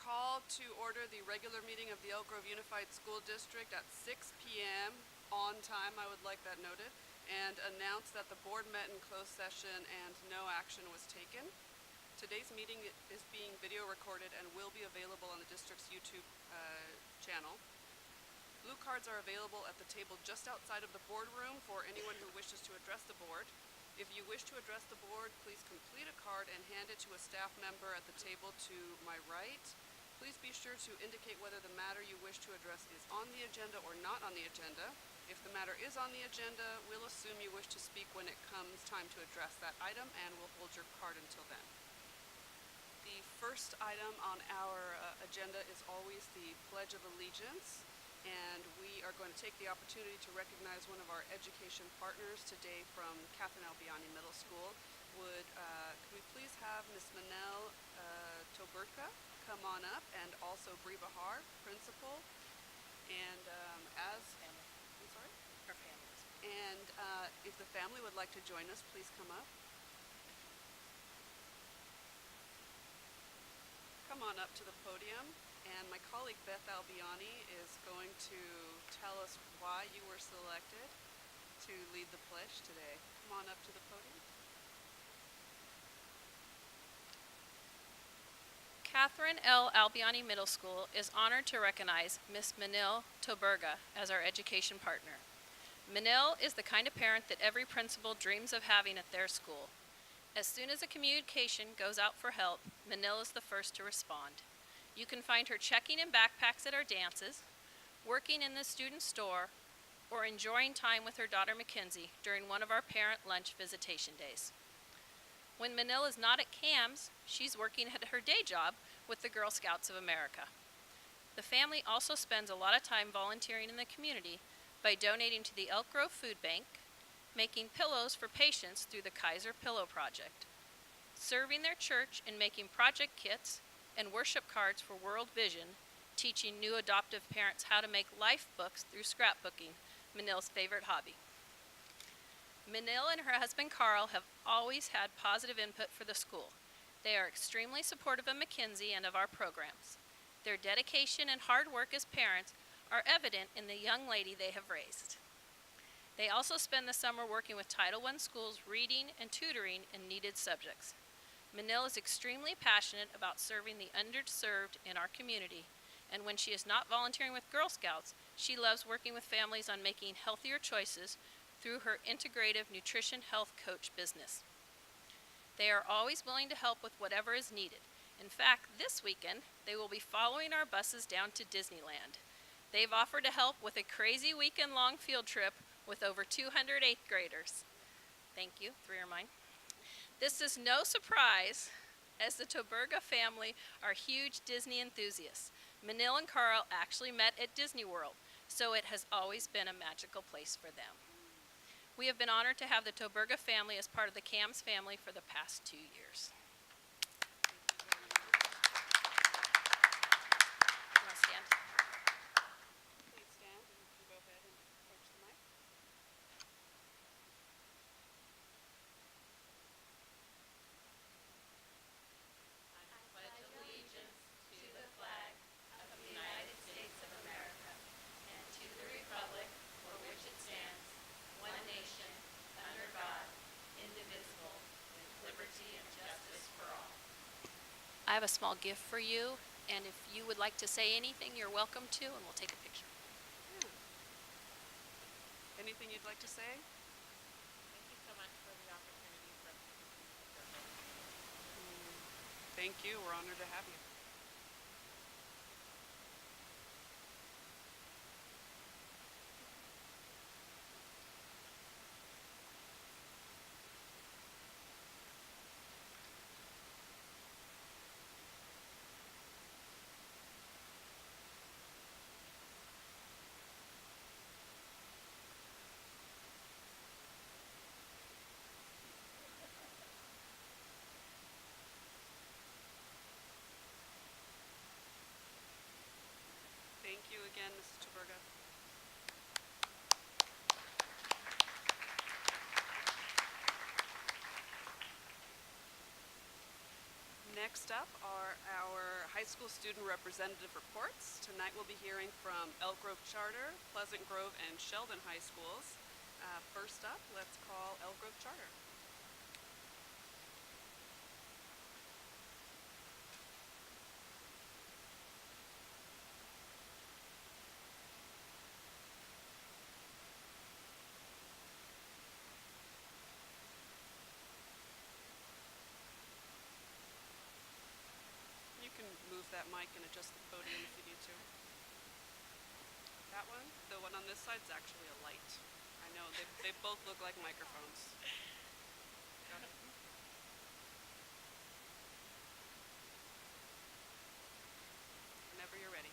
call to order the regular meeting of the Elk Grove Unified School District at 6 p.m. on time, I would like that noted, and announce that the board met in closed session and no action was taken. Today's meeting is being video recorded and will be available on the district's YouTube channel. Blue cards are available at the table just outside of the boardroom for anyone who wishes to address the board. If you wish to address the board, please complete a card and hand it to a staff member at the table to my right. Please be sure to indicate whether the matter you wish to address is on the agenda or not on the agenda. If the matter is on the agenda, we'll assume you wish to speak when it comes time to address that item, and we'll hold your card until then. The first item on our agenda is always the Pledge of Allegiance. And we are going to take the opportunity to recognize one of our education partners today from Catherine Albiani Middle School. Could we please have Ms. Manel Toberka come on up, and also Bri Bahar, principal, and I'm sorry? Her families. And if the family would like to join us, please come up. Come on up to the podium. And my colleague Beth Albiani is going to tell us why you were selected to lead the pledge today. Come on up to the podium. Catherine L. Albiani Middle School is honored to recognize Miss Manil Toberga as our education partner. Manil is the kind of parent that every principal dreams of having at their school. As soon as a communication goes out for help, Manil is the first to respond. You can find her checking in backpacks at our dances, working in the student store, or enjoying time with her daughter Mackenzie during one of our parent lunch visitation days. When Manil is not at CAMS, she's working at her day job with the Girl Scouts of America. The family also spends a lot of time volunteering in the community by donating to the Elk Grove Food Bank, making pillows for patients through the Kaiser Pillow Project, serving their church and making project kits and worship cards for World Vision, teaching new adoptive parents how to make life books through scrapbooking, Manil's favorite hobby. Manil and her husband Carl have always had positive input for the school. They are extremely supportive of Mackenzie and of our programs. Their dedication and hard work as parents are evident in the young lady they have raised. They also spend the summer working with Title I schools, reading and tutoring in needed subjects. Manil is extremely passionate about serving the underserved in our community, and when she is not volunteering with Girl Scouts, she loves working with families on making healthier choices through her integrative nutrition health coach business. They are always willing to help with whatever is needed. In fact, this weekend, they will be following our buses down to Disneyland. They've offered to help with a crazy weekend-long field trip with over 200 8th graders. Thank you, 3 are mine. This is no surprise, as the Toberga family are huge Disney enthusiasts. Manil and Carl actually met at Disney World, so it has always been a magical place for them. We have been honored to have the Toberga family as part of the CAMS family for the past 2 years. You want to stand? Please stand and you can go ahead and approach the mic. I have a small gift for you, and if you would like to say anything, you're welcome to, and we'll take a picture. Yeah. Anything you'd like to say? Thank you so much for the opportunity for Thank you. We're honored to have you. Next up are our high school student representative reports. Tonight we'll be hearing from Elk Grove Charter, Pleasant Grove, and Sheldon High Schools. First up, let's call Elk Grove Charter. You can move that mic and adjust the podium if you need to. That one? The one on this side is actually a light. I know, they both look like microphones. Go ahead. Whenever you're ready.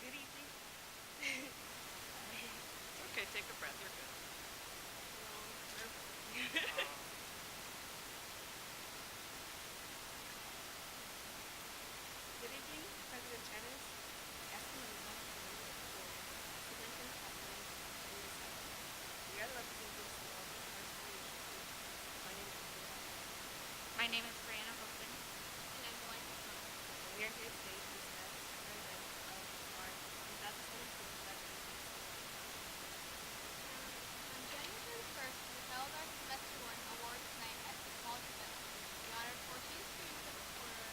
Good evening. It's okay, take a breath, you're good. Good evening, President Perez, Escalona, members of the board, Superintendent Hoffman, and Ms. Evans. We are the representatives of all the High School District. My name is Brianna. My name is Brianna Oakland. And I'm Delaney Song. And we are here today to discuss our event of our 2017 graduation celebration. On January 1st, we held our Semester 1 awards night at the College Center. We honored 14 students of the quarter,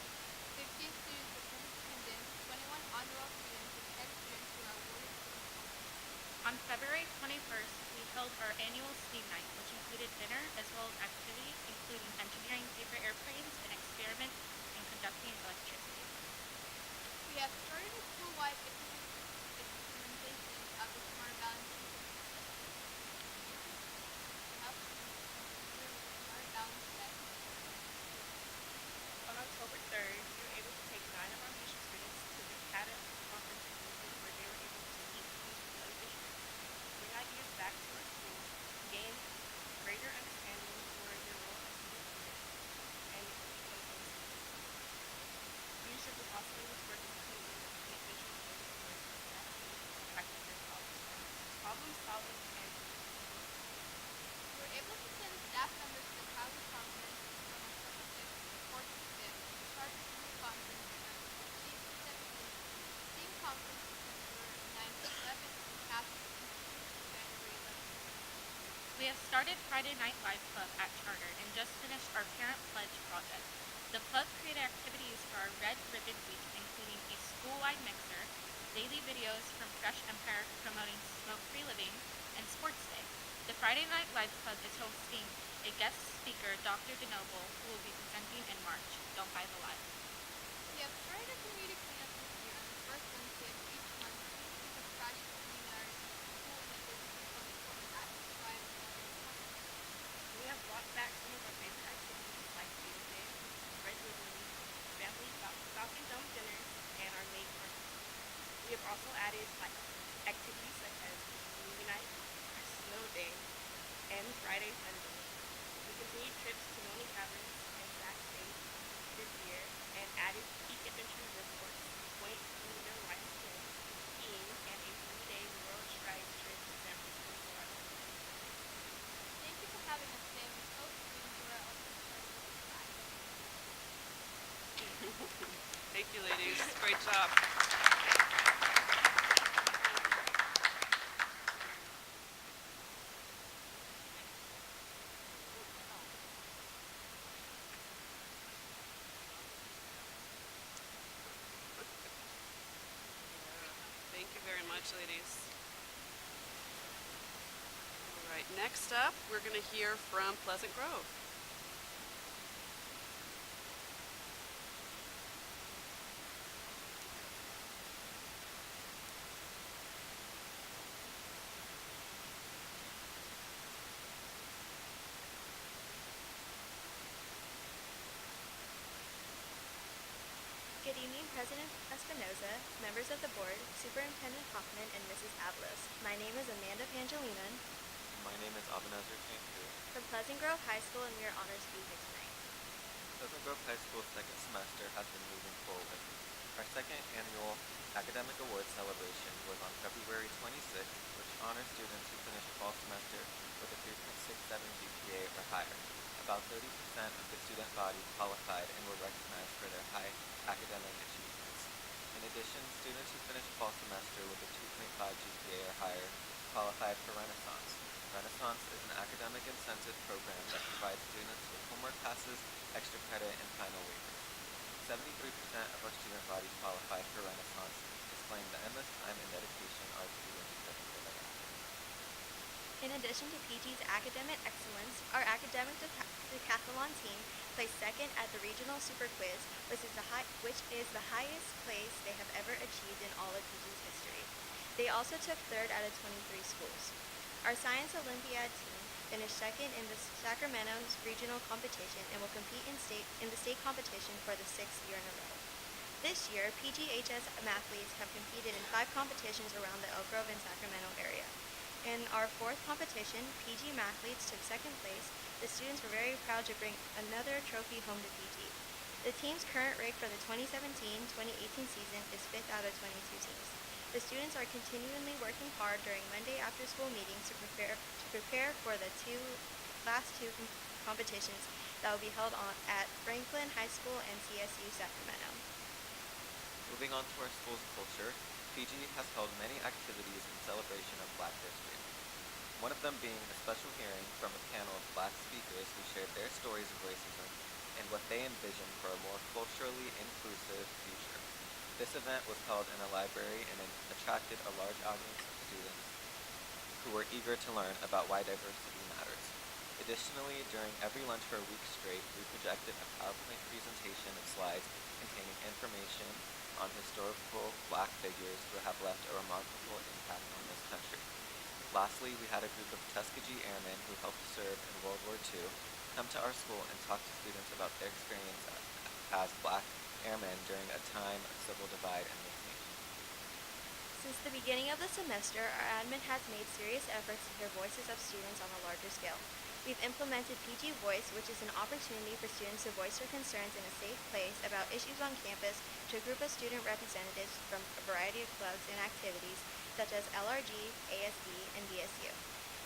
15 students with superintendents, 21 honor roll students, and 10 students who are awarded student scholarships. On February 21st, we held our annual STEAM night, which included dinner as well as activities including engineering paper airplanes and experiment in conducting electricity. We have started a school-wide implementation of the Smart Balancing system. To help students familiar with the Smart Balance set. On October 3rd, we were able to take 9 of our mission students to the CATA conference in Houston, where they were able to meet students from other districts, bring ideas back to our school, gain greater understanding for their role as student leaders, and become close friends. Leadership was also able to work as a team to create visual skills and ways to navigate and practice their problem solving and teamwork. We were able to send staff members to the Cali conference from October 6th to the 4th to 5th, the Charter School Conference from 14th to 17th, the STEAM Conference December 9th to 11th, and CASA Institute January 11th. We have started Friday Night Live Club at Charter and just finished our Parent Pledge project. The club created activities for our Red Ribbon Week, including a school-wide mixer, daily videos from Fresh Empire promoting smoke-free living, and Sports Day. The Friday Night Live Club is hosting a guest speaker, Dr. DeNoble, who will be presenting in March. Don't buy the lie. We have started a community cleanup this year on the first Wednesday of each month. Please pick up trash and clean our school and businesses on the corner at 5 and 11 corner. We have brought back some of our favorite activities like Field Day, Red Ribbon Week, family Falcon Dome dinners, and our May carnival. We have also added like activities such as movie night, snow day, and Friday fun day. We continued trips to Noni Caverns and Sac State this year and added Peak Adventure Resort Sports, Point Nino Lions Den, skiing, and a 3-day World Strides trip to San Francisco, Florida. Thank you for having us today. We hope you enjoy our ultimate charity ride. Thank you, ladies. Great job. Thank you very much, ladies. All right, next up, we're going to hear from Pleasant Grove. Good evening, President Espinoza, members of the board, Superintendent Hoffman, and Mrs. Avalos. My name is Amanda Pangelinan My name is Abinazer Kanku. from Pleasant Grove High School, and we are honored to be here tonight. Pleasant Grove High School's second semester has been moving forward. Our second annual Academic Awards celebration was on February 26th, which honors students who finished fall semester with a 3.67 GPA or higher. A about 30% of the student body qualified and were recognized for their high academic achievements. In addition, students who finished fall semester with a 2.5 GPA or higher qualified for Renaissance. Renaissance is an academic incentive program that provides students with homework passes, extra credit, and final waivers. 73% of our student body qualified for Renaissance, displaying the endless time and dedication our students put into their academics. In addition to PG's academic excellence, our academic decathlon team placed second at the regional super quiz, which is the highest place they have ever achieved in all of PG's history. They also took third out of 23 schools. Our science Olympiad team finished second in the Sacramento's regional competition and will compete in the state competition for the 6th year in a row. This year, PGHS athletes have competed in 5 competitions around the Elk Grove and Sacramento area. In our 4th competition, PG athletes took second place. The students were very proud to bring another trophy home to PG. The team's current rank for the 2017-2018 season is 5th out of 22 teams. The students are continually working hard during Monday after-school meetings to prepare for the last two competitions that will be held at Franklin High School and CSU Sacramento. Moving on to our school's culture, PG has held many activities in celebration of Black history. One of them being a special hearing from a panel of Black speakers who shared their stories of racism and what they envision for a more culturally inclusive future. This event was held in a library and it attracted a large audience of students who were eager to learn about why diversity matters. Additionally, during every lunch for a week straight, we projected a PowerPoint presentation of slides containing information on historical Black figures who have left a remarkable impact on this country. Lastly, we had a group of Tuskegee Airmen who helped serve in World War II come to our school and talk to students about their experience as Black airmen during a time of civil divide in this nation. Since the beginning of the semester, our admin has made serious efforts to hear voices of students on a larger scale. We've implemented PG Voice, which is an opportunity for students to voice their concerns in a safe place about issues on campus to a group of student representatives from a variety of clubs and activities such as LRG, ASD, and BSU.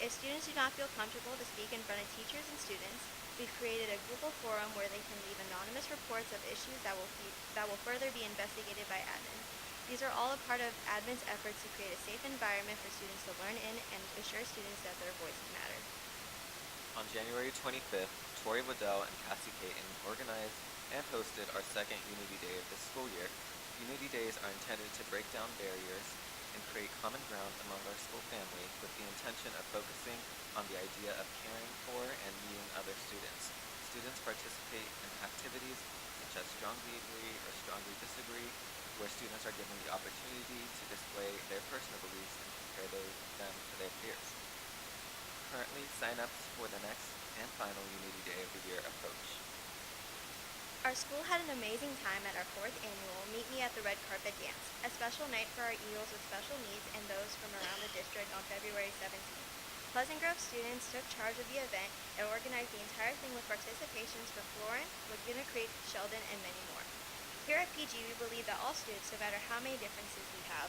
If students do not feel comfortable to speak in front of teachers and students, we've created a Google forum where they can leave anonymous reports of issues that will further be investigated by admin. These are all a part of admin's efforts to create a safe environment for students to learn in and assure students that their voices matter. On January 25th, Tori Waddell and Cassie Payton organized and hosted our second Unity Day of this school year. Unity Days are intended to break down barriers and create common ground among our school family with the intention of focusing on the idea of caring for and meeting other students. Students participate in activities such as Strongly Agree or Strongly Disagree, where students are given the opportunity to display their personal beliefs and compare them to their peers. Currently, sign-ups for the next and final Unity Day of the year approach. Our school had an amazing time at our 4th annual Meet Me at the Red Carpet Dance, a special night for our Eagles with special needs and those from around the district on February 17th. Pleasant Grove students took charge of the event and organized the entire thing with participations from Florence, Laguna Creek, Sheldon, and many more. Here at PG, we believe that all students, no matter how many differences we have,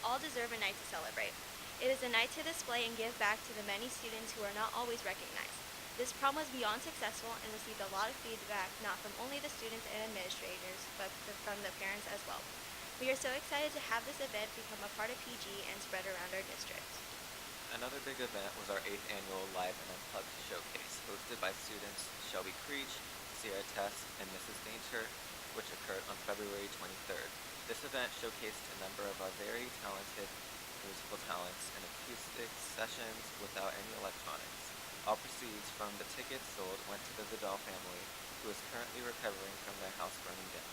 all deserve a night to celebrate. It is a night to display and give back to the many students who are not always recognized. This prom was beyond successful and received a lot of feedback, not from only the students and administrators, but from the parents as well. We are so excited to have this event become a part of PG and spread around our district. Another big event was our 8th annual Live and Unplugged showcase, hosted by students Shelby Creech, Sierra Tess, and Mrs. Dainter, which occurred on February 23rd. This event showcased a number of our very talented musical talents and acoustic sessions without any electronics. All proceeds from the tickets sold went to the Vidal family, who is currently recovering from their house burning down.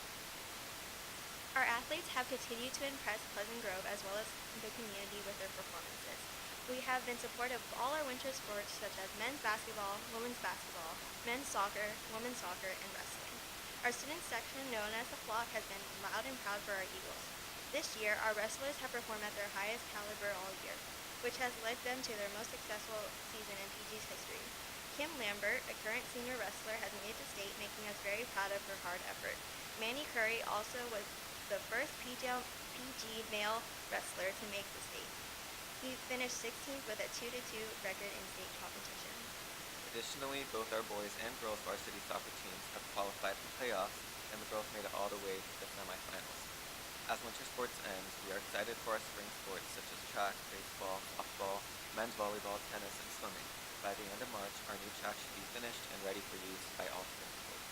Our athletes have continued to impress Pleasant Grove as well as the community with their performances. We have been supportive of all our winter sports such as men's basketball, women's basketball, men's soccer, women's soccer, and wrestling. Our student section, known as the Flock, has been loud and proud for our Eagles. This year, our wrestlers have performed at their highest caliber all year, which has led them to their most successful season in PG's history. Kim Lambert, a current senior wrestler, has made it to state, making us very proud of her hard effort. Manny Curry also was the first PG male wrestler to make the state. He finished 16th with a 2-2 record in state competition. The Additionally, both our boys and girls varsity soccer teams have qualified for playoffs, and the girls made it all the way to the semifinals. As winter sports end, we are excited for our spring sports such as track, baseball, softball, men's volleyball, tennis, and swimming. By the end of March, our new track should be finished and ready for use by all spring sports.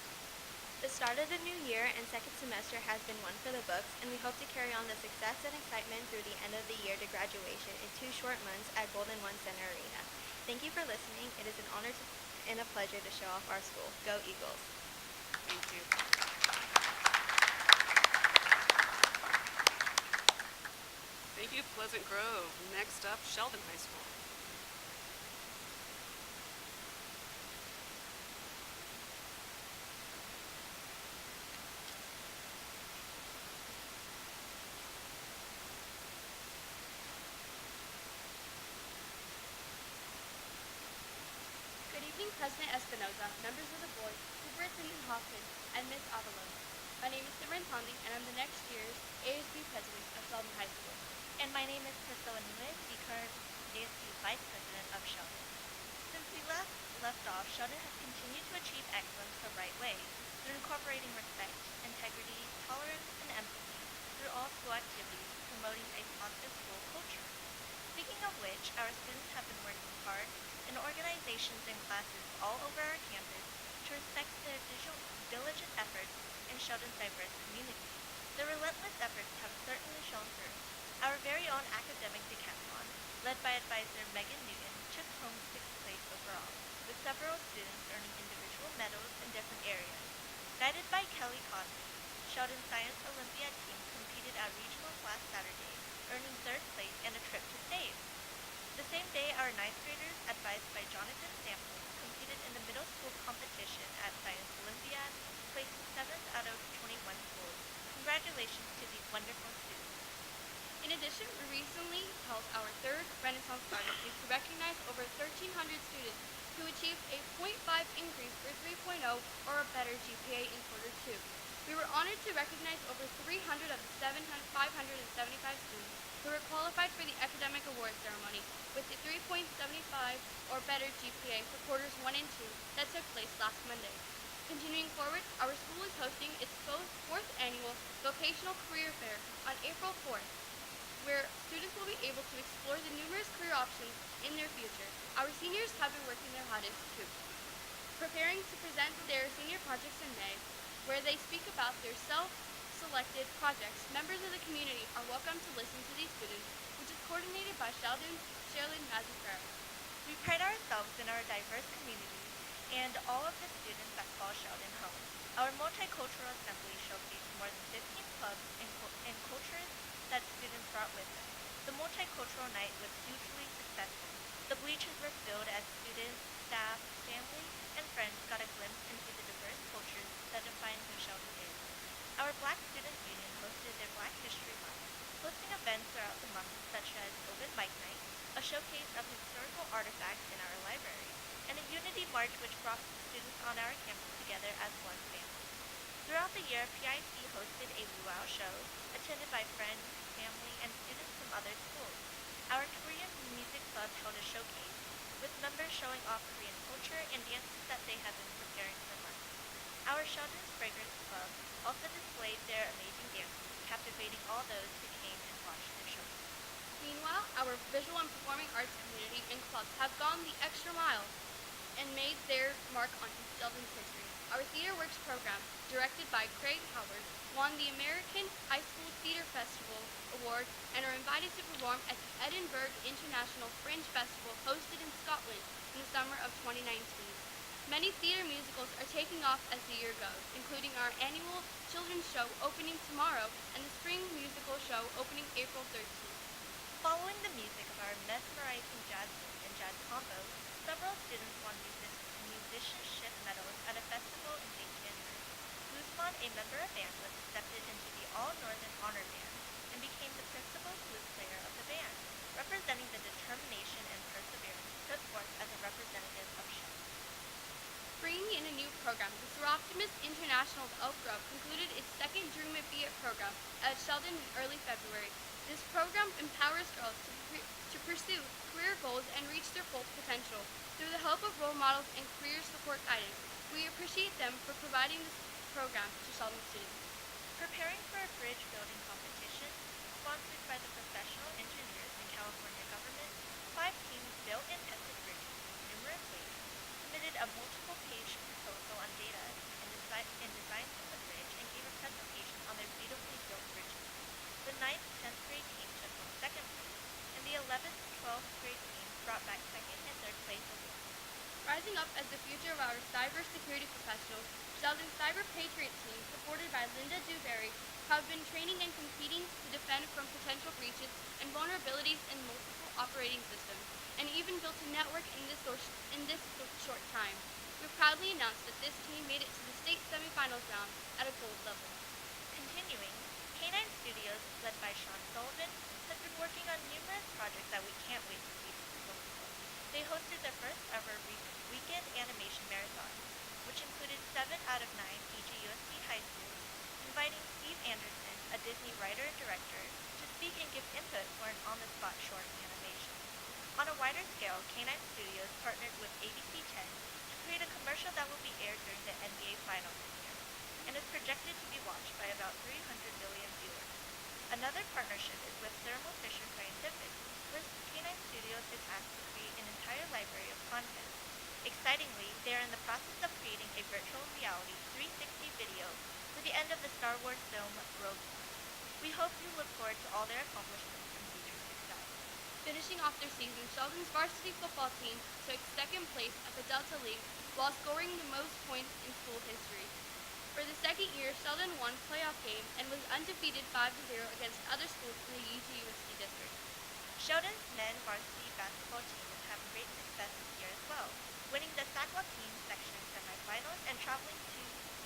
The start of the new year and second semester has been one for the books, and we hope to carry on the success and excitement through the end of the year to graduation in 2 short months at Golden One Center Arena. Thank you for listening. It is an honor and a pleasure to show off our school. Go Eagles! Thank you. Thank you, Pleasant Grove. Next up, Sheldon High School. Good evening, President Espinoza, members of the board, Superintendent Hoffman, and Ms. Avalos. My name is Simran Tandi, and I'm the next year's ASB President of Sheldon High School. And my name is Priscilla Nunez, the current ASB Vice President of Sheldon. Since we left off, Sheldon has continued to achieve excellence the right way through incorporating respect, integrity, tolerance, and empathy through all school activities, promoting a positive school culture. Speaking of which, our students have been working hard in organizations and classes all over our campus to respect their diligent efforts in Sheldon's diverse community. The relentless efforts have certainly shown through. Our very own academic decathlon, led by advisor Megan Newton, took home 6th place overall, with several students earning individual medals in different areas. Guided by Kelly Cosby, Sheldon's Science Olympiad team competed at regionals last Saturday, earning 3rd place and a trip to state. The same day, our 9th graders, advised by Jonathan Samples, competed in the middle school competition at Science Olympiad, placing 7th out of 21 schools. Congratulations to these wonderful students. In addition, we recently held our 3rd Renaissance Garden Week to recognize over 1,300 students who achieved a .5 increase or 3.0 or a better GPA in quarter 2. We were honored to recognize over 300 of the 575 students who were qualified for the academic award ceremony with a 3.75 or better GPA for quarters 1 and 2 that took place last Monday. Continuing forward, our school is hosting its 4th annual Vocational Career Fair on April 4th, where students will be able to explore the numerous career options in their future. Our seniors have been working their hardest too, preparing to present their senior projects in May, where they speak about their self-selected projects. Members of the community are welcome to listen to these students, which is coordinated by Sheldon Mazzi-Ferrer. We pride ourselves in our diverse community and all of the students that call Sheldon home. Our multicultural assembly showcased more than 15 clubs and cultures that students brought with them. The multicultural night was hugely successful. The bleachers were filled as students, staff, family, and friends got a glimpse into the diverse cultures that define who Sheldon is. Our Black Students Union hosted their Black History Month, hosting events throughout the month such as Open Mic Night, a showcase of historical artifacts in our library, and a Unity March which brought students on our campus together as one family. Throughout the year, PIC hosted a luau show, attended by friends, family, and students from other schools. Our Korean Music Club held a showcase, with members showing off Korean culture and dances that they have been preparing for months. Our Sheldon's Fragrance Club also displayed their amazing dances, captivating all those who came and watched their showcase. Meanwhile, our visual and performing arts community and clubs have gone the extra mile and made their mark on Sheldon's history. Our Theater Works program, directed by Craig Howard, won the American High School Theater Festival Award and are invited to perform at the Edinburgh International Fringe Festival hosted in Scotland in the summer of 2019. Many theater musicals are taking off as the year goes, including our annual children's show opening tomorrow and the spring musical show opening April 13th. Following the music of our mesmerizing jazz band and jazz combo, several students won musicianship medals at a festival in late January. Guzman, a member of band, was accepted into the All-Northern Honor Band and became the principal flute player of the band, representing the determination and perseverance put forth as a representative of Sheldon. Bringing in a new program, the Seroptimus International of Elk Grove concluded its second Dream It Be It program at Sheldon in early February. This program empowers girls to pursue career goals goals and reach their full potential through the help of role models and career support guidance. We appreciate them for providing this program to Sheldon students. Preparing for a bridge building competition sponsored by the Professional Engineers in California government, 5 teams built and tested bridges in numerous ways, submitted a multiple-page proposal on data and designs of the bridge, and gave a presentation on their beautifully built bridges. The 9th, 10th grade team took home 2nd place, and the 11th, 12th grade team brought back 2nd and 3rd place awards. Rising up as the future of our cybersecurity professionals, Sheldon's Cyber Patriot team, supported by Linda Dewberry, have been training and competing to defend from potential breaches and vulnerabilities in multiple operating systems, and even built a network in this short time. We proudly announce that this team made it to the state semifinals round at a gold level. Continuing, K9 Studios, led by Sean Sullivan, has been working on numerous projects that we can't wait to see fulfilled. They hosted their first ever weekend animation marathon, which included 7 out of 9 EGUSD high schools, inviting Steve Anderson, a Disney writer and director, to speak and give input for an on-the-spot short animation. On a wider scale, K9 Studios partnered with ABC 10 to create a commercial that will be aired during the NBA Finals this year, and is projected to be watched by about 300 million viewers. Another partnership is with Thermo Fisher Scientific, where K9 Studios is asked to create an entire library of content. Excitingly, they are in the process of creating a virtual reality 360 video for the end of the Star Wars film Rogue One. We hope you look forward to all their accomplishments and future success. Finishing off their season, Sheldon's varsity football team took 2nd place at the Delta League while scoring the most points in school history. For the 2nd year, Sheldon won playoff game and was undefeated 5-0 against other schools in the EGUSD district. Sheldon's men varsity basketball team is having great success this year as well, winning the SACWA team section semifinals and traveling to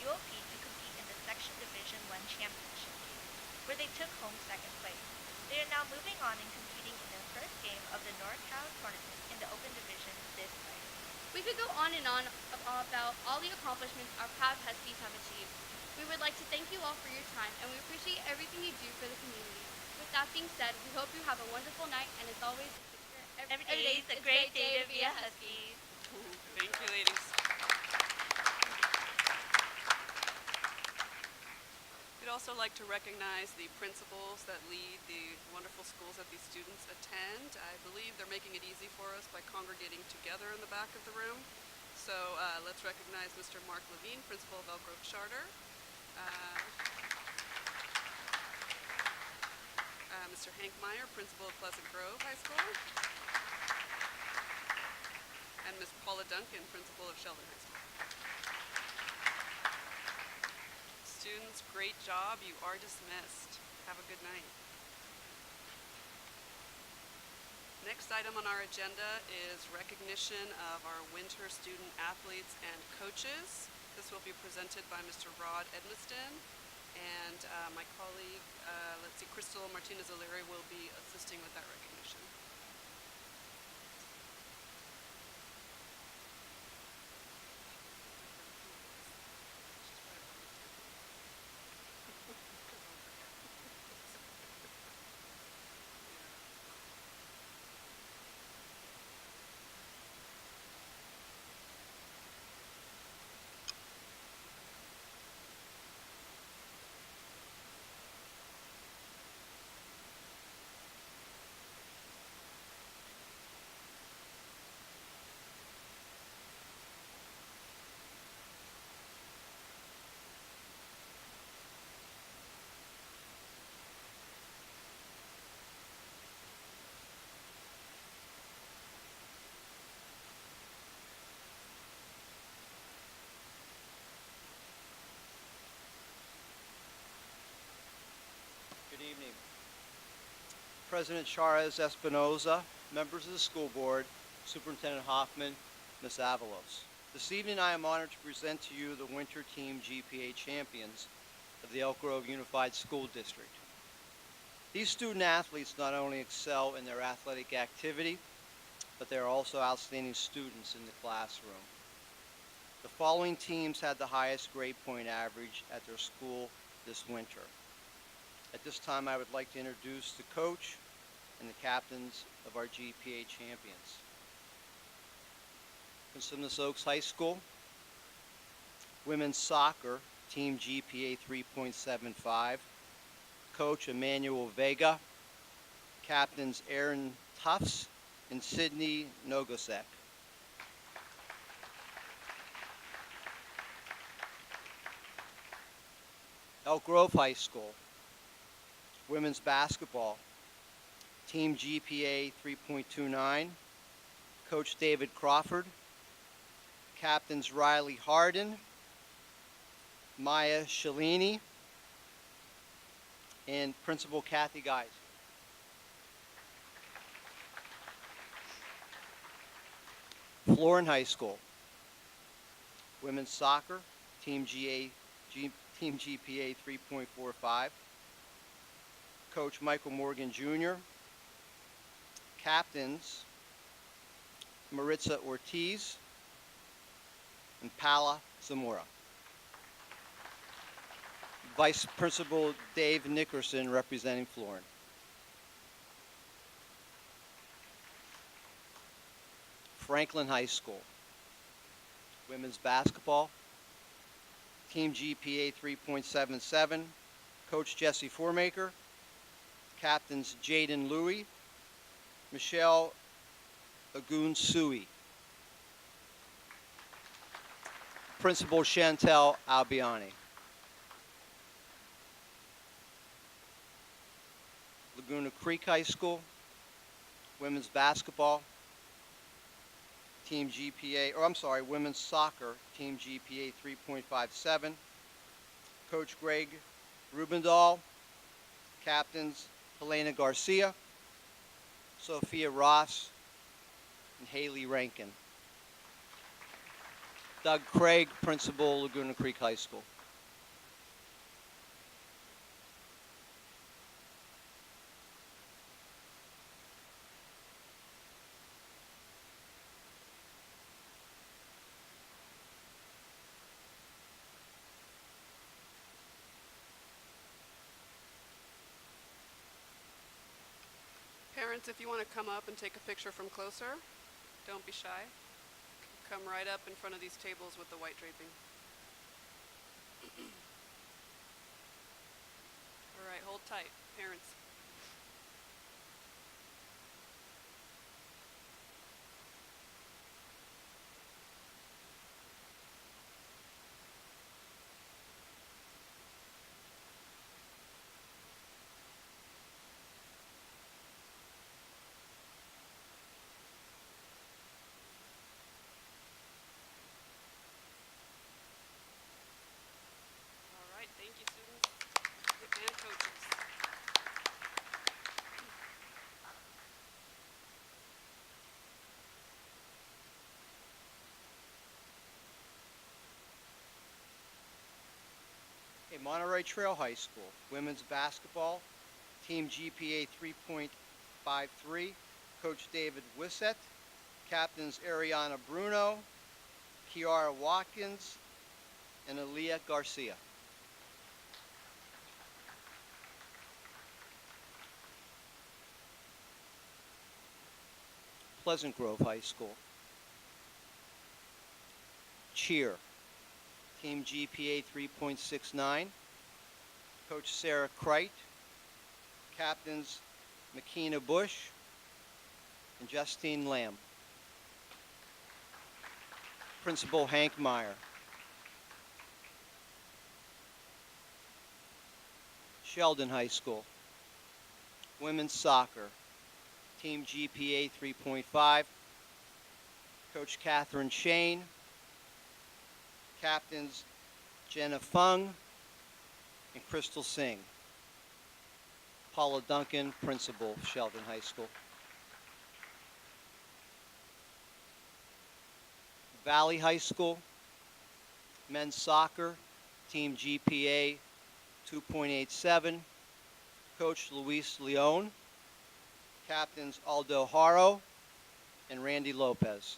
UOP to compete in the section Division I championship game, where they took home 2nd place. They are now moving on and competing in their first game of the NorCal tournament in the Open Division this Friday. We could go on and on about all the accomplishments our proud Huskies have achieved. We would like to thank you all for your time, and we appreciate everything you do for the community. With that being said, we hope you have a wonderful night, and as always, Every day is a great day to be a Husky. Thank you, ladies. We'd also like to recognize the principals that lead the wonderful schools that these students attend. I believe they're making it easy for us by congregating together in the back of the room. So let's recognize Mr. Mark Levine, principal of Elk Grove Charter. Mr. Hank Meyer, principal of Pleasant Grove High School. And Ms. Paula Duncan, principal of Sheldon High School. Students, great job. You are dismissed. Have a good night. Next item on our agenda is recognition of our winter student athletes and coaches. This will be presented by Mr. Rod Edmiston, and my colleague, Crystal Martinez-Alire will be assisting with that recognition. Good evening. President Charez Espinoza, members of the school board, Superintendent Hoffman, Ms. Avalos. This evening I am honored to present to you the Winter Team GPA champions of the Elk Grove Unified School District. These student athletes not only excel in their athletic activity, but they are also outstanding students in the classroom. The following teams had the highest grade point average at their school this winter. At this time, I would like to introduce the coach and the captains of our GPA champions. Cosumnes Oaks High School, women's soccer, team GPA 3.75, coach Emmanuel Vega, captains Aaron Tufts and Sydney Nogosek. Elk Grove High School, women's basketball, team GPA 3.29, coach David Crawford, captains Riley Harden, Maya Shalini, and Principal Kathy Geis. Florin High School, women's soccer, team GPA 3.45, coach Michael Morgan Jr., captains Maritza Ortiz and Paula Zamora. Vice Principal Dave Nickerson representing Florin. Franklin High School, women's basketball, team GPA 3.77, coach Jesse Formaker, captains Jaden Louie, Michelle Agun Sui, Principal Chantel Albiani. Laguna Creek High School, women's basketball, women's soccer, team GPA 3.57, coach Greg Rubendahl, captains Helena Garcia, Sophia Ross, and Haley Rankin. Doug Craig, Principal, Laguna Creek High School. Parents, if you want to come up and take a picture from closer, don't be shy. Come right up in front of these tables with the white draping. All right, hold tight, parents. Thank you, students and coaches. Okay, Monterey Trail High School, women's basketball, team GPA 3.53, coach David Wissett, captains Ariana Bruno, Kiara Watkins, and Aaliyah Garcia. Pleasant Grove High School. Cheer, team GPA 3.69, coach Sarah Kreit, captains Makina Bush and Justine Lamb. Principal Hank Meyer. Sheldon High School, women's soccer, team GPA 3.5, coach Catherine Shane, captains Jenna Fung and Crystal Singh. Paula Duncan, principal, Sheldon High School. Valley High School, men's soccer, team GPA 2.87, coach Luis Leon, captains Aldo Haro and Randy Lopez.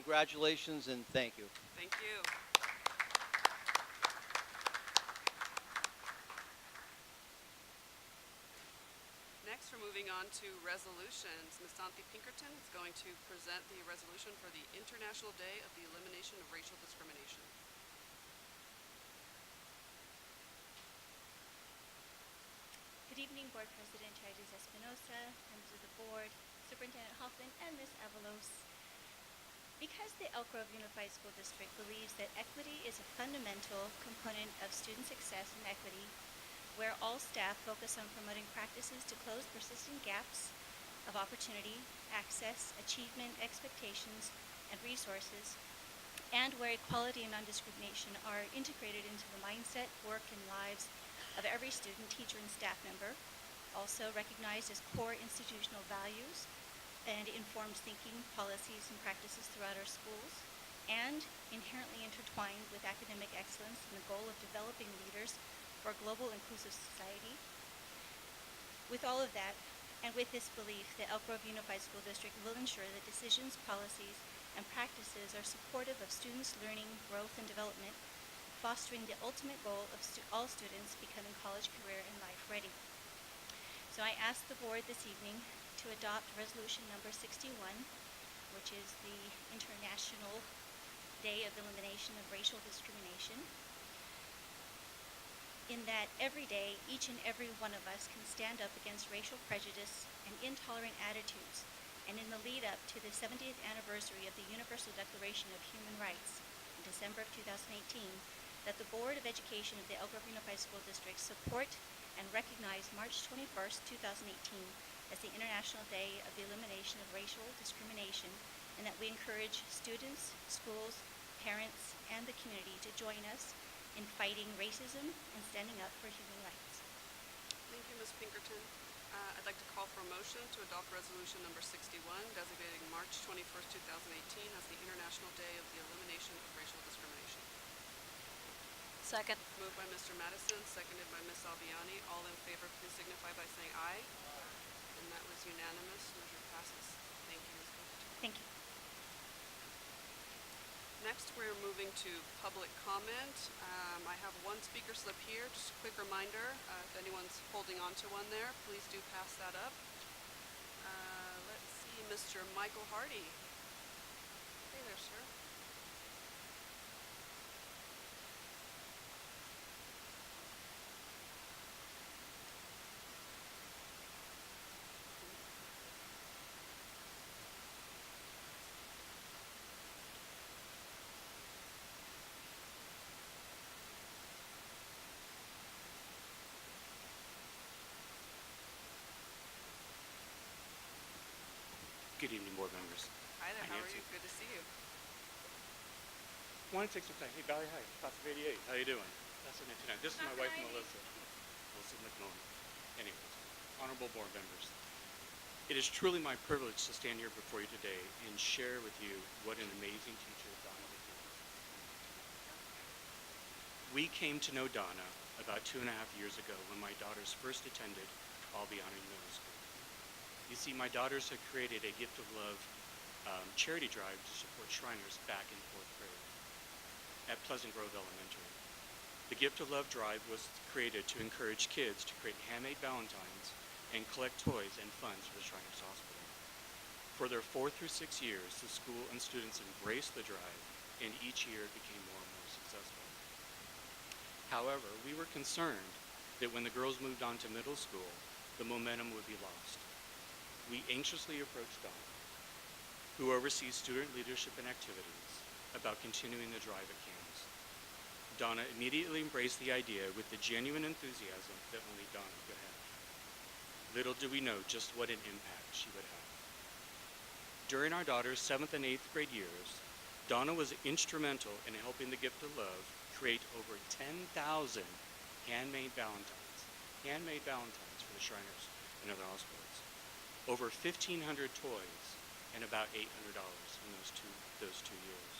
Congratulations and thank you. Thank you. Next, we're moving on to resolutions. Ms. Santi Pinkerton is going to present the resolution for the International Day of the Elimination of Racial Discrimination. Good evening, Board President Chaides Espinosa, members of the Board, Superintendent Hoffman, and Ms. Avalos. Because the Elk Grove Unified School District believes that equity is a fundamental component of student success and equity, where all staff focus on promoting practices to close persistent gaps of opportunity, access, achievement, expectations, and resources, and where equality and non-discrimination are integrated into the mindset, work, and lives of every student, teacher, and staff member, also recognized as core institutional values and informs thinking, policies, and practices throughout our schools, and inherently intertwined with academic excellence and the goal of developing leaders for a global inclusive society. With all of that, and with this belief, the Elk Grove Unified School District will ensure that decisions, policies, and practices are supportive of students' learning, growth, and development, fostering the ultimate goal of all students becoming college, career, and life ready. So I ask the board this evening to adopt resolution number 61, which is the International Day of Elimination of Racial Discrimination, in that every day, each and every one of us can stand up against racial prejudice and intolerant attitudes, and in the lead up to the 70th anniversary of the Universal Declaration of Human Rights in December of 2018, that the Board of Education of the Elk Grove Unified School District support and recognize March 21st, 2018 as the International Day of the Elimination of Racial Discrimination, and that we encourage students, schools, parents, and the community to join us in fighting racism and standing up for human rights. Thank you, Ms. Pinkerton. I'd like to call for a motion to adopt resolution number 61, designating March 21st, 2018 as the International Day of the Elimination of Racial Discrimination. Second. Moved by Mr. Madison, seconded by Ms. Albiani. All in favor, please signify by saying aye. And that was unanimous. Motion passes. Thank you, Ms. Pinkerton. Thank you. Next, we're moving to public comment. I have one speaker slip here. Just a quick reminder, if anyone's holding on to one there, please do pass that up. Let's see, Mr. Michael Hardy. Hey there, sir. Good evening, board members. Hi there, Hi, how are Nancy. you? Good to see you. Want to take some time? Hey, Valley, hi. Class of 88. How you doing? Class of 99. This is my wife, Melissa. Melissa McMillan. Anyways, honorable board members, it is truly my privilege to stand here before you today and share with you what an amazing teacher Donna became. We came to know Donna about 2.5 years ago when my daughters first attended Albiani Middle School. You see, my daughters had created a Gift of Love charity drive to support Shriners back in 4th grade at Pleasant Grove Elementary. The Gift of Love drive was created to encourage kids to create handmade valentines and collect toys and funds for the Shriners Hospital. For their 4 through 6 years, the school and students embraced the drive, and each year it became more and more successful. However, we were concerned that when the girls moved on to middle school, the momentum would be lost. We anxiously approached Donna, who oversees student leadership and activities, about continuing the drive at CAMS. Donna immediately embraced the idea with the genuine enthusiasm that only Donna could have. Little did we know just what an impact she would have. During our daughter's 7th and 8th grade years, Donna was instrumental in helping the Gift of Love create over 10,000 handmade valentines for the Shriners and other hospitals. Over 1,500 toys and about $800 in those two years.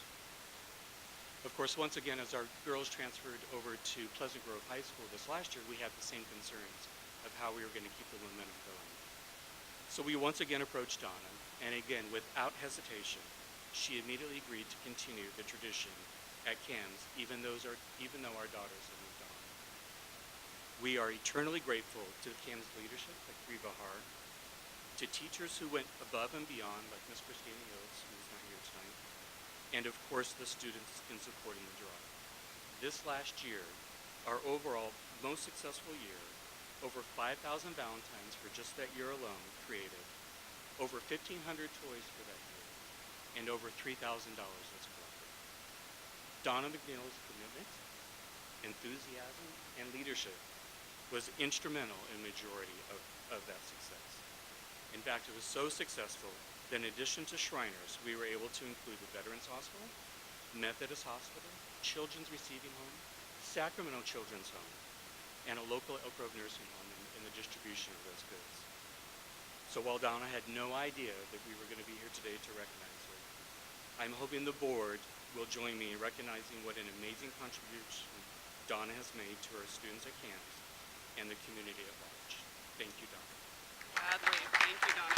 Of course, once again, as our girls transferred over to Pleasant Grove High School this last year, we had the same concerns of how we were going to keep the momentum going. So we once again approached Donna, and again, without hesitation, she immediately agreed to continue the tradition at CAMS, even though our daughters have moved on. We are eternally grateful to the CAMS leadership, like Bahar, to teachers who went above and beyond, like Ms. Christina Hills, who's not here tonight, and of course the students in supporting the drive. This last year, our overall most successful year, over 5,000 Valentines for just that year alone created, over 1,500 toys for that year, and over $3,000 that's collected. Donna McNeil's commitment, enthusiasm, and leadership was instrumental in the majority of that success. In fact, it was so successful that in addition to Shriners, we were able to include the Veterans Hospital, Methodist Hospital, Children's Receiving Home, Sacramento Children's Home, and a local Elk Grove nursing home in the distribution of those goods. So while Donna had no idea that we were going to be here today to recognize her, I'm hoping the board will join me in recognizing what an amazing contribution Donna has made to our students at CAMS and the community at large. Thank you, Donna. Gladly. Thank you, Donna.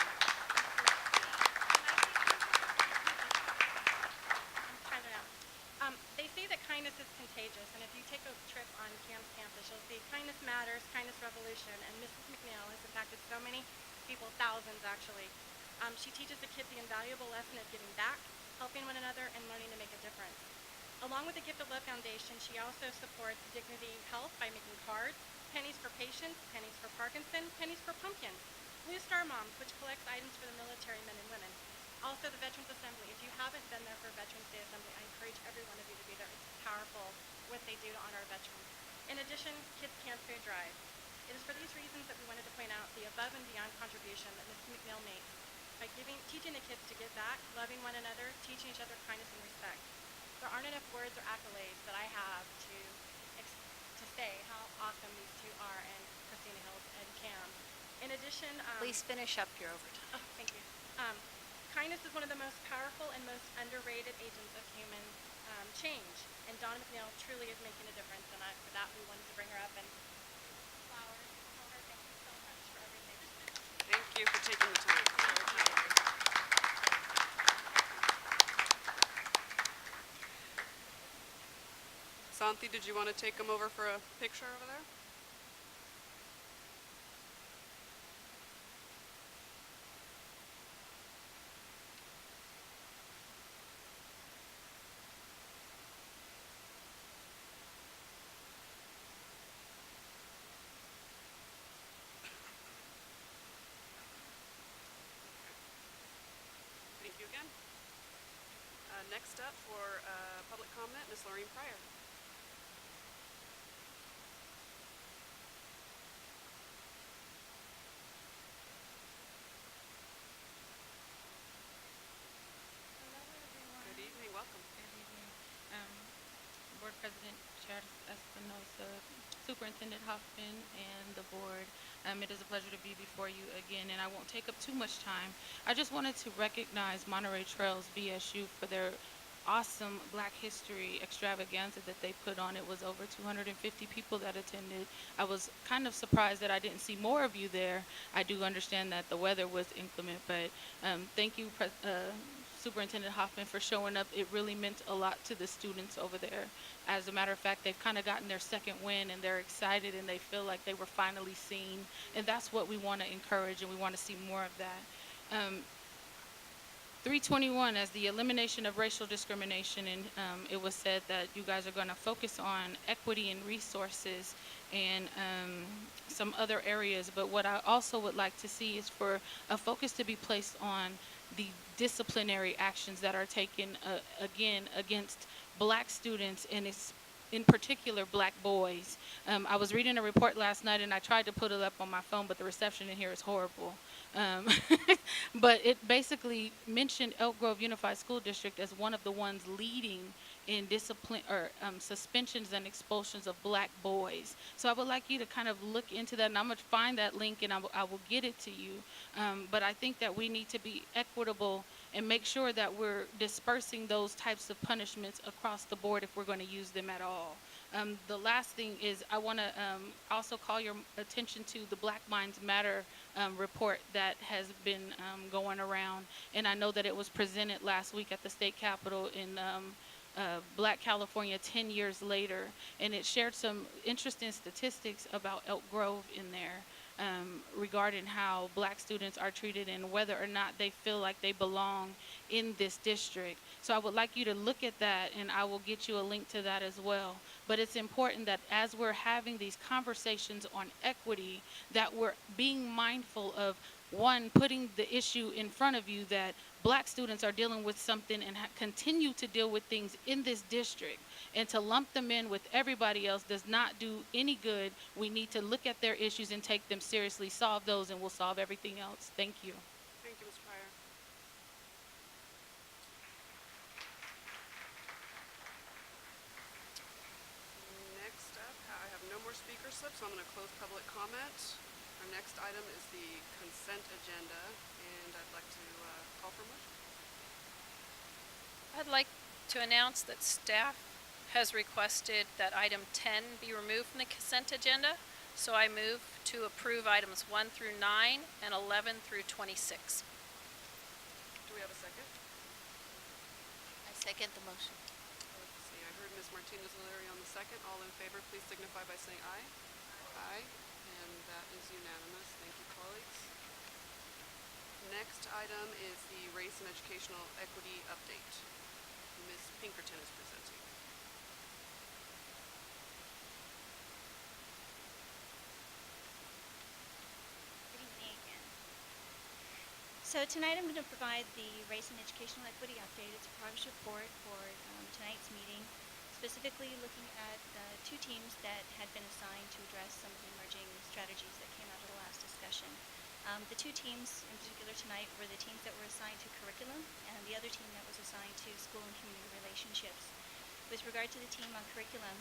They say that kindness is contagious, and if you take a trip on CAMS campus, you'll see kindness matters, kindness revolution, and Mrs. McNeil has impacted so many people, thousands actually. She teaches the kids the invaluable lesson of giving back, helping one another, and learning to make a difference. Along with the Gift of Love Foundation, she also supports Dignity Health by making cards, pennies for patients, pennies for Parkinson, pennies for pumpkins, Blue Star Moms, which collects items for the military men and women. Also, the Veterans Assembly. If you haven't been there for Veterans Day Assembly, I encourage every one of you to be there. It's powerful what they do to honor our veterans. In addition, Kids Can't Food Drive. It is for these reasons that we wanted to point out the above and beyond contribution that Ms. McNeil makes by teaching the kids to give back, loving one another, teaching each other kindness and respect. There aren't enough words or accolades that I have to say how awesome these two are, and Christina Hills and Cam. In addition, Please finish up your overtime. oh, thank you. Kindness is one of the most powerful and most underrated agents of human change, and Donna McNeil truly is making a difference, and for that we wanted to bring her up and flowers and tell her thank you so much for everything. Thank you for taking the time. Santi, did you want to take them over for a picture over there? Thank you again. Next up for public comment, Ms. Lorraine Pryor. Hello, everyone. Good evening, welcome. Good evening. Board President Chet Madison, Superintendent Hoffman, and the board. It is a pleasure to be before you again, and I won't take up too much time. I just wanted to recognize Monterey Trails VSU for their awesome Black History extravaganza that they put on. It was over 250 people that attended. I was kind of surprised that I didn't see more of you there. I do understand that the weather was inclement, but thank you, Superintendent Hoffman, for showing up. It really meant a lot to the students over there. As a matter of fact, they've kind of gotten their second win, and they're excited, and they feel like they were finally seen. And that's what we want to encourage, and we want to see more of that. 321 as the elimination of racial discrimination, and it was said that you guys are going to focus on equity and resources and some other areas, but what I also would like to see is for a focus to be placed on the disciplinary actions that are taken again against Black students, and in particular Black boys. I was reading a report last night, and I tried to put it up on my phone, but the reception in here is horrible. But it basically mentioned Elk Grove Unified School District as one of the ones leading in discipline or suspensions and expulsions of Black boys. So I would like you to kind of look into that, and I'm going to find that link, and I will get it to you. But I think that we need to be equitable and make sure that we're dispersing those types of punishments across the board if we're going to use them at all. The last thing is I want to also call your attention to the Black Minds Matter report that has been going around, and I know that it was presented last week at the state capitol in Black California 10 years later, and it shared some interesting statistics about Elk Grove in there regarding how Black students are treated and whether or not they feel like they belong in this district. So I would like you to look at that, and I will get you a link to that as well. But it's important that as we're having these conversations on equity, that we're being mindful of, one, putting the issue in front of you that Black students are dealing with something and continue to deal with things in this district. And to lump them in with everybody else does not do any good. We need to look at their issues and take them seriously, solve those, and we'll solve everything else. Thank you. Thank you, Ms. Pryor. Next up, I have no more speaker slips, so I'm going to close public comment. Our next item is the consent agenda, and I'd like to call for a motion. I'd like to announce that staff has requested that item 10 be removed from the consent agenda, so I move to approve items 1 through 9 and 11 through 26. Do we have a second? I second the motion. Let's see, I heard Ms. Martinez-Alire on the second. All in favor, please signify by saying aye. Aye, and that is unanimous. Thank you, colleagues. Next item is the Race and Educational Equity Update. Ms. Pinkerton is presenting. Good evening again. So tonight I'm going to provide the Race and Educational Equity Update. It's a progress report for tonight's meeting, specifically looking at two teams that had been assigned to address some of the emerging strategies that came out of the last discussion. The two teams in particular tonight were the teams that were assigned to curriculum and the other team that was assigned to school and community relationships. With regard to the team on curriculum,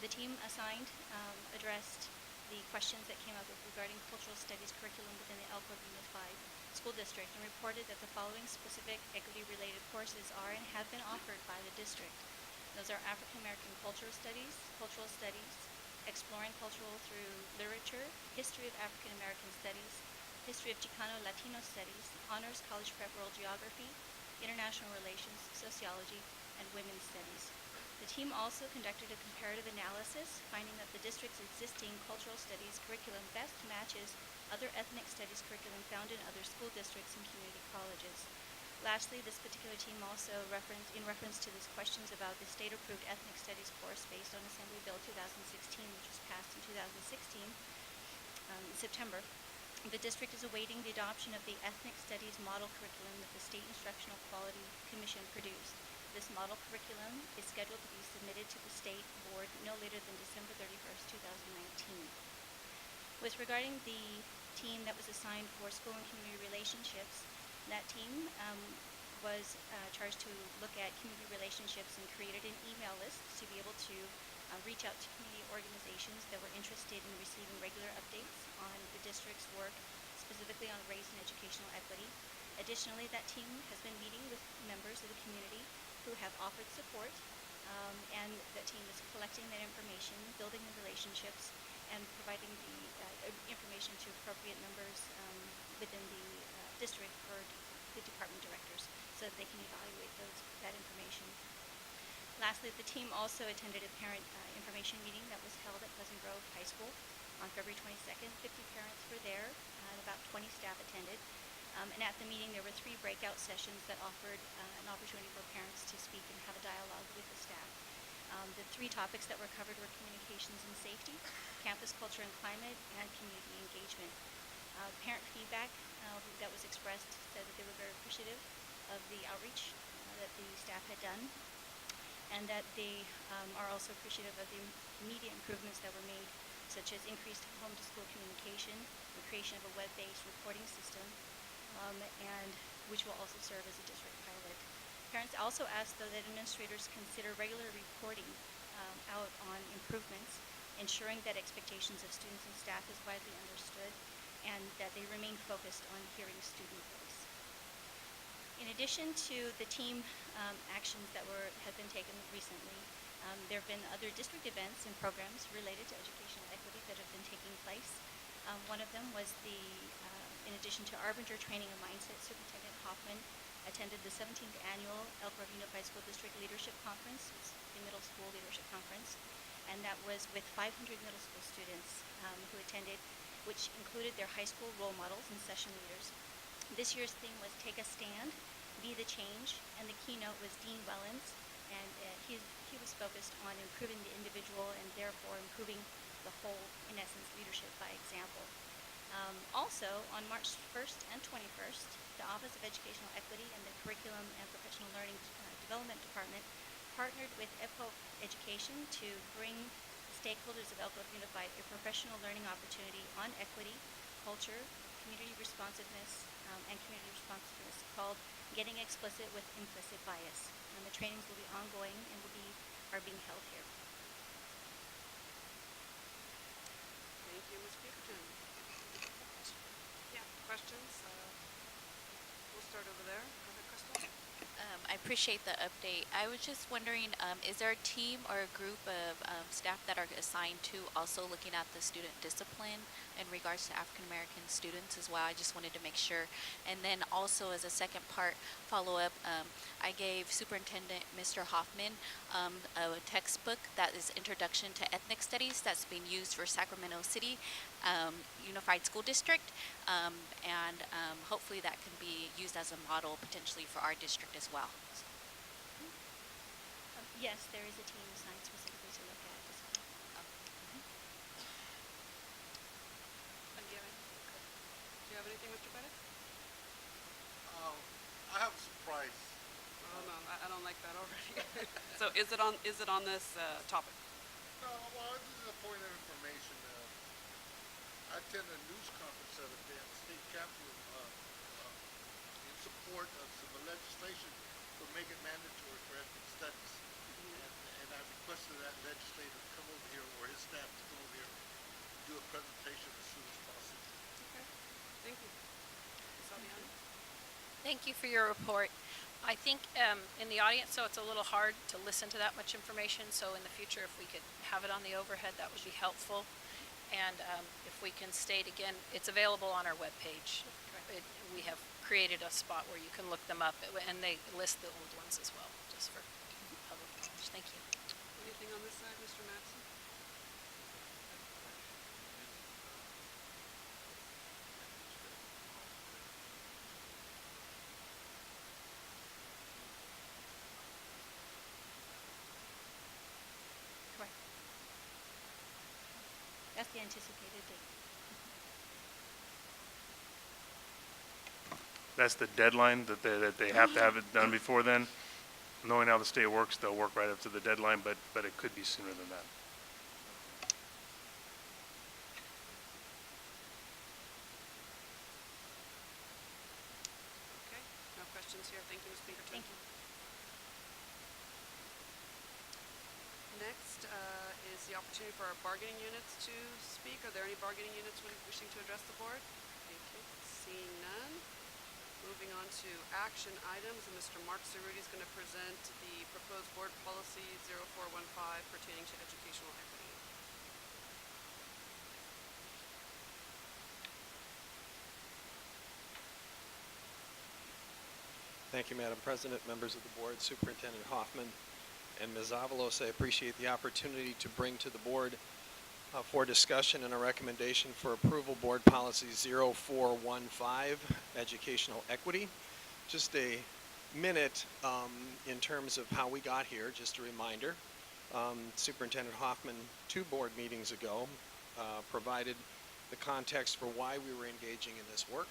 the team assigned addressed the questions that came up regarding cultural studies curriculum within the Elk Grove Unified School District and reported that the following specific equity-related courses are and have been offered by the district. Those are African American Cultural Studies, Exploring Cultural through Literature, History of African American Studies, History of Chicano Latino Studies, Honors College Prep World Geography, International Relations, Sociology, and Women's Studies. The team also conducted a comparative analysis, finding that the district's existing cultural studies curriculum best matches other ethnic studies curriculum found in other school districts and community colleges. Lastly, this particular team also in reference to these questions about the state-approved ethnic studies course based on Assembly Bill 2016, which was passed in 2016, in September. The district is awaiting the adoption of the ethnic studies model curriculum that the State Instructional Quality Commission produced. This model curriculum is scheduled to be submitted to the state board no later than December 31st, 2019. With regarding the team that was assigned for school and community relationships, that team was charged to look at community relationships and created an email list to be able to reach out to community organizations that were interested in receiving regular updates on the district's work, specifically on race and educational equity. Additionally, that team has been meeting with members of the community who have offered support, and that team is collecting that information, building the relationships, and providing the information to appropriate members within the district for the department directors so that they can evaluate that information. Lastly, the team also attended a parent information meeting that was held at Pleasant Grove High School on February 22nd. 50 parents were there and about 20 staff attended. And at the meeting there were 3 breakout sessions that offered an opportunity for parents to speak and have a dialogue with the staff. The 3 topics that were covered were communications and safety, campus culture and climate, and community engagement. Parent feedback that was expressed said that they were very appreciative of the outreach that the staff had done, and that they are also appreciative of the immediate improvements that were made, such as increased home-to-school communication, the creation of a web-based reporting system, and which will also serve as a district pilot. Parents also asked, though, that administrators consider regular reporting out on improvements, ensuring that expectations of students and staff is widely understood, and that they remain focused on hearing student voice. In addition to the team actions that have been taken recently, There have been other district events and programs related to educational equity that have been taking place. One of them was in addition to Arbinger Training and Mindset, Superintendent Hoffman attended the 17th Annual Elk Grove Unified School District Leadership Conference. It's the middle school leadership conference. And that was with 500 middle school students who attended, which included their high school role models and session leaders. This year's theme was Take a Stand, Be the Change, and the keynote was Dean Wellens, and he was focused on improving the individual and therefore improving the whole, in essence, leadership by example. Also, on March 1st and 21st, the Office of Educational Equity and the Curriculum and Professional Learning Development Department partnered with EPO Education to bring the stakeholders of Elk Grove Unified a professional learning opportunity on equity, culture, community responsiveness, called Getting Explicit with Implicit Bias. And the trainings will be ongoing and are being held here. Thank you, Ms. Peterson. Yeah, questions? We'll start over there. Go ahead, Crystal. I appreciate the update. I was just wondering, is there a team or a group of staff that are assigned to also looking at the student discipline in regards to African American students as well? I just wanted to make sure. And then also as a second part follow-up, I gave Superintendent Mr. Hoffman a textbook that is Introduction to Ethnic Studies that's being used for Sacramento City Unified School District, and hopefully that can be used as a model potentially for our district as well. So. Yes, there is a team assigned specifically to look at this. Do you have anything, Mr. Perez? I have a surprise. Oh no, I don't like that already. So is it on this topic? No, well, this is a point of information. I attended a news conference the other day at the state capitol in support of some legislation to make it mandatory for ethnic studies. And I requested that legislator to come over here, or his staff to come over here and do a presentation as soon as possible. Okay. Thank you. Ms. Albiani? Thank you for your report. I think in the audience, so it's a little hard to listen to that much information. So in the future, if we could have it on the overhead, that would be helpful. And if we can state again, it's available on our webpage. We have created a spot where you can look them up, and they list the old ones as well, just for public knowledge. Thank you. Anything on this side, Mr. Madison? Correct. That's the anticipated date. That's the deadline that they have to have it done before then. Knowing how the state works, they'll work right up to the deadline, but it could be sooner than that. Okay. No questions here. Thank you, Ms. Pinkerton. Thank you. Next is the opportunity for our bargaining units to speak. Are there any bargaining units wishing to address the board? Thank you. Seeing none. Moving on to action items, and Mr. Mark Cerruti is going to present the proposed board policy 0415 pertaining to educational equity. Thank you, Madam President, members of the board, Superintendent Hoffman, and Ms. Avalos. I appreciate the opportunity to bring to the board for discussion and a recommendation for approval board policy 0415, educational equity. Just a minute in terms of how we got here, just a reminder. Superintendent Hoffman, 2 board meetings ago, provided the context for why we were engaging in this work.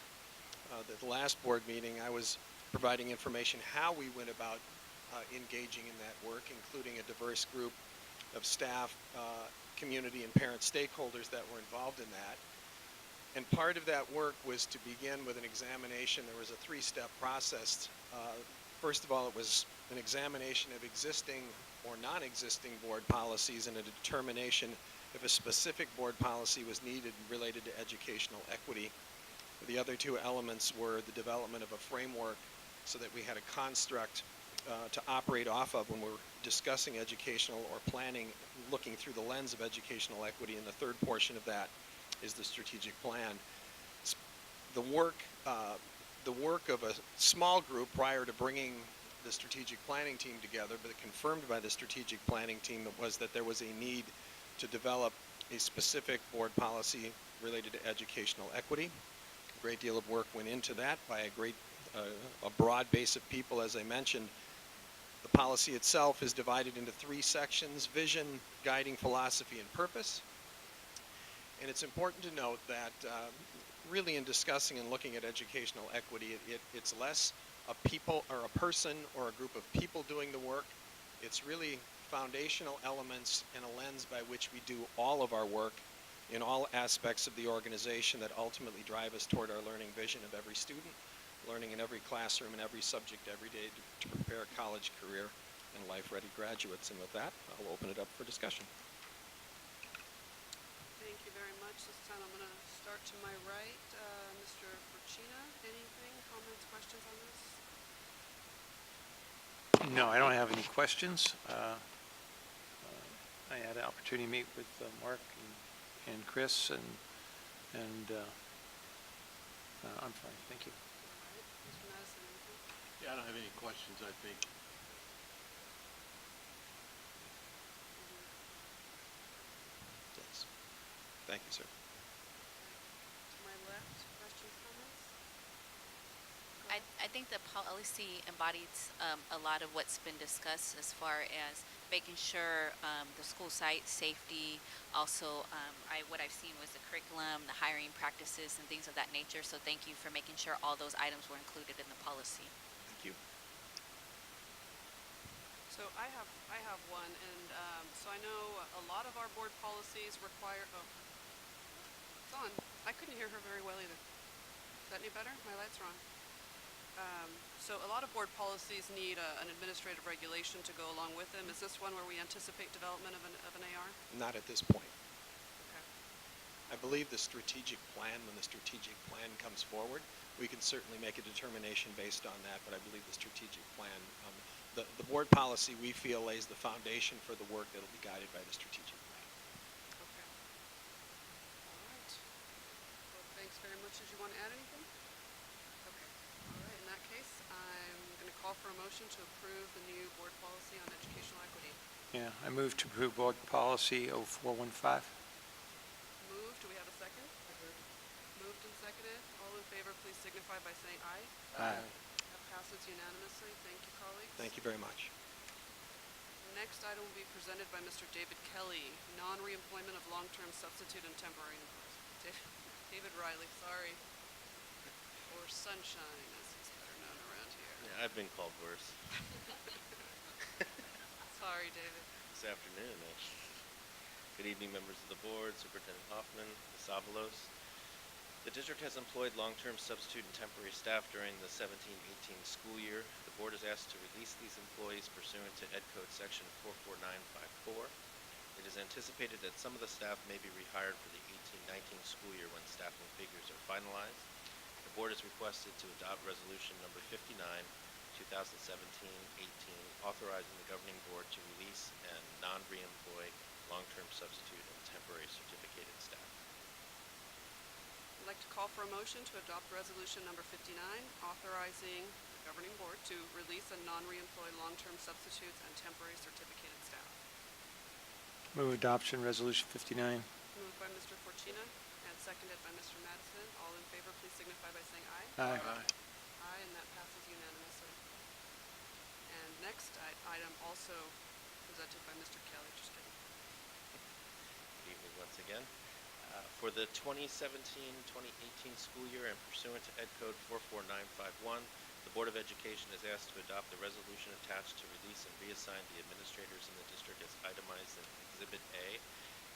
At the last board meeting, I was providing information how we went about engaging in that work, including a diverse group of staff, community, and parent stakeholders that were involved in that. And part of that work was to begin with an examination. There was a 3-step process. First of all, it was an examination of existing or non-existing board policies and a determination if a specific board policy was needed related to educational equity. The other 2 elements were the development of a framework so that we had a construct to operate off of when we're discussing educational or planning, looking through the lens of educational equity. And the third portion of that is the strategic plan. The work of a small group prior to bringing the strategic planning team together, but confirmed by the strategic planning team, was that there was a need to develop a specific board policy related to educational equity. A great deal of work went into that by a broad base of people, as I mentioned. The policy itself is divided into 3 sections: vision, guiding philosophy, and purpose. And it's important to note that really in discussing and looking at educational equity, it's less a people or a person or a group of people doing the work. It's really foundational elements and a lens by which we do all of our work in all aspects of the organization that ultimately drive us toward our learning vision of every student, learning in every classroom and every subject every day to prepare college, career, and life-ready graduates. And with that, I'll open it up for discussion. Thank you very much. This time I'm going to start to my right. Mr. Forcina, anything, comments, questions on this? No, I don't have any questions. I had an opportunity to meet with Mark and Chris, and I'm fine. Thank you. All right. Mr. Madison, anything? Yeah, I don't have any questions, I think. Yes. Thank you, sir. To my left, questions, comments? I think the policy embodies a lot of what's been discussed as far as making sure the school site safety, also what I've seen was the curriculum, the hiring practices, and things of that nature. So thank you for making sure all those items were included in the policy. Thank you. So I have one, and so I know a lot of our board policies require, oh, it's on. I couldn't hear her very well either. Is that any better? My light's wrong. So a lot of board policies need an administrative regulation to go along with them. Is this one where we anticipate development of an AR? Not at this point. Okay. I believe the strategic plan, when the strategic plan comes forward, we can certainly make a determination based on that, but I believe the strategic plan, the board policy, we feel, lays the foundation for the work that will be guided by the strategic plan. Okay. All right. Well, thanks very much. Did you want to add anything? Okay. All right. In that case, I'm going to call for a motion to approve the new board policy on educational equity. Yeah, I move to approve board policy 0415. Moved. Do we have a second? Moved and seconded. All in favor, please signify by saying aye. Aye. That passes unanimously. Thank you, colleagues. Thank you very much. Next item will be presented by Mr. David Kelly, non-reemployment of long-term substitute and temporary employees. David Riley, sorry. Or Sunshine, as he's better known around here. Yeah, I've been called worse Sorry, David. this afternoon. Good evening, members of the board, Superintendent Hoffman, Ms. Avalos. The district has employed long-term substitute and temporary staff during the 17-18 school year. The board is asked to release these employees pursuant to Ed Code Section 44954. It is anticipated that some of the staff may be rehired for the 18-19 school year when staffing figures are finalized. The board is requested to adopt Resolution Number 59, 2017-18, authorizing the governing board to release and non-reemploy long-term substitute and temporary certificated staff. I'd like to call for a motion to adopt Resolution Number 59, authorizing the governing board to release and non-reemploy long-term substitutes and temporary certificated staff. Move adoption, Resolution 59. Moved by Mr. Forcina and seconded by Mr. Madison. All in favor, please signify by saying aye. Aye. Aye, and that passes unanimously. And next item also presented by Mr. Kelly. Just kidding. Good evening once again. For the 2017-2018 school year and pursuant to Ed Code 44951, the Board of Education is asked to adopt the resolution attached to release and reassign the administrators in the district as itemized in Exhibit A,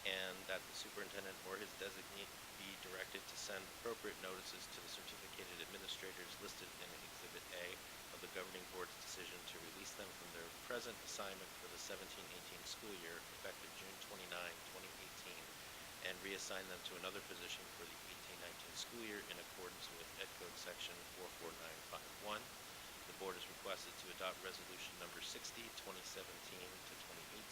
and that the superintendent or his designee be directed to send appropriate notices to the certificated administrators listed in Exhibit A of the governing board's decision to release them from their present assignment for the 17-18 school year effective June 29, 2018, and reassign them to another position for the 18-19 school year in accordance with Ed Code Section 44951. The the board is requested to adopt resolution number 60, 2017 to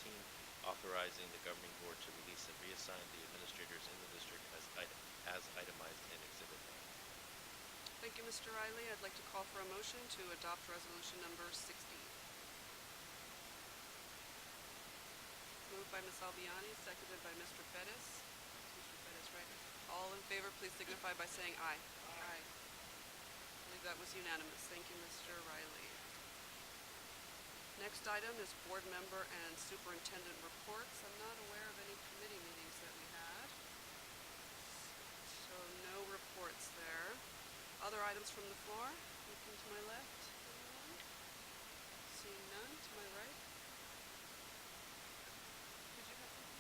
2018, authorizing the governing board to release and reassign the administrators in the district as itemized in Exhibit A. Thank you, Mr. Riley. I'd like to call for a motion to adopt resolution number 60. Moved by Ms. Albiani, seconded by Mr. Perez. Mr. Perez, right? All in favor, please signify by saying aye. Aye. I believe that was unanimous. Thank you, Mr. Riley. Next item is board member and superintendent reports. I'm not aware of any committee meetings that we had. So no reports there. Other items from the floor? Looking to my left. Anyone? Seeing none. To my right. Did you have something?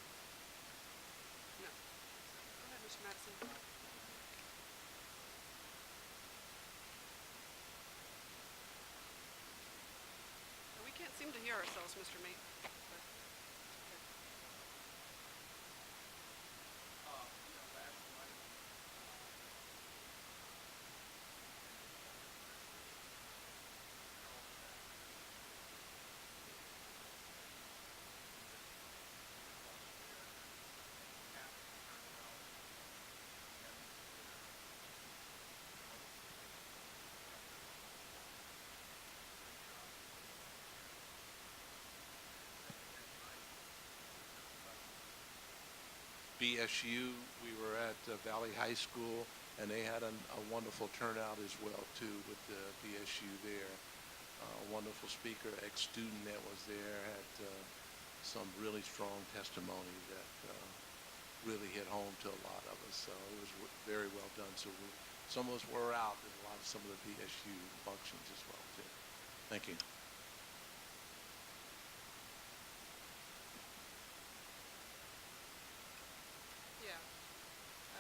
No. Go ahead, Mr. Madison. We can't seem to hear ourselves, Mr. Mate. BSU, we were at Valley High School, and they had a wonderful turnout as well, too, with the BSU there. A wonderful speaker, ex-student that was there, had some really strong testimony that really hit home to a lot of us. So it was very well done. So some of us were out at some of the BSU functions as well, too. Thank you.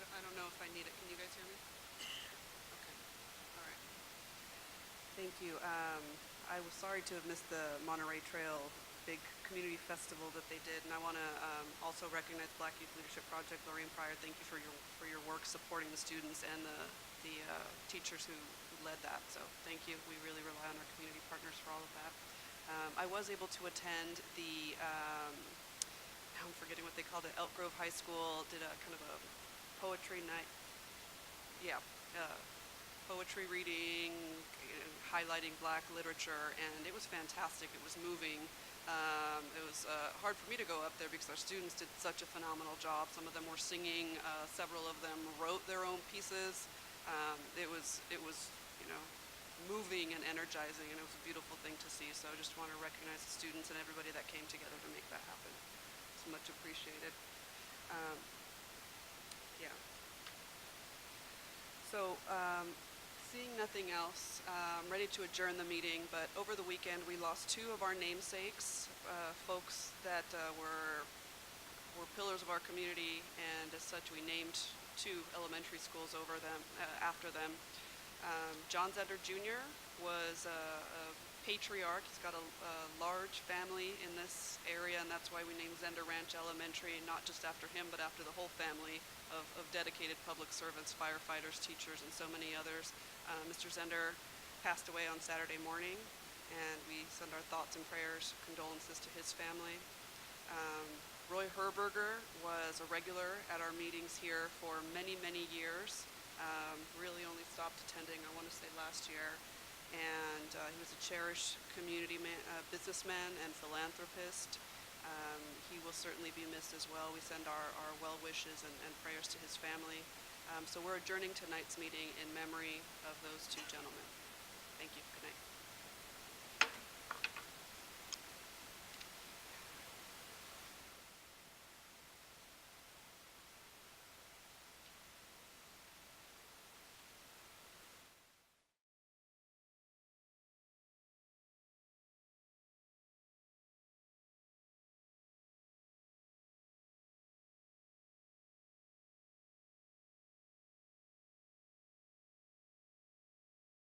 I don't know if I need it. Can you guys hear me? Okay. All right. Thank you. I was sorry to have missed the Monterey Trail big community festival that they did, and I want to also recognize Black Youth Leadership Project. Lorraine Pryor, thank you for your work supporting the students and the teachers who led that. So thank you. We really rely on our community partners for all of that. I was able to attend the now I'm forgetting what they called it. Elk Grove High School did a kind of a poetry night. Yeah, poetry reading, highlighting Black literature, and it was fantastic. It was moving. It was hard for me to go up there because our students did such a phenomenal job. Some of them were singing. Several of them wrote their own pieces. It was moving and energizing, and it was a beautiful thing to see. So I just want to recognize the students and everybody that came together to make that happen. It's much appreciated. Yeah. So, seeing nothing else, I'm ready to adjourn the meeting, but over the weekend we lost two of our namesakes, folks that were pillars of our community, and as such we named two elementary schools after them. John Zender Jr. was a patriarch. He's got a large family in this area, and that's why we named Zender Ranch Elementary, not just after him, but after the whole family of dedicated public servants, firefighters, teachers, and so many others. Mr. Zender passed away on Saturday morning, and we send our thoughts and prayers, condolences to his family. Roy Herberger was a regular at our meetings here for many, many years. Really only stopped attending, I want to say, last year. And he was a cherished community businessman and philanthropist. He will certainly be missed as well. We send our well wishes and prayers to his family. So we're adjourning tonight's meeting in memory of those two gentlemen. Thank you.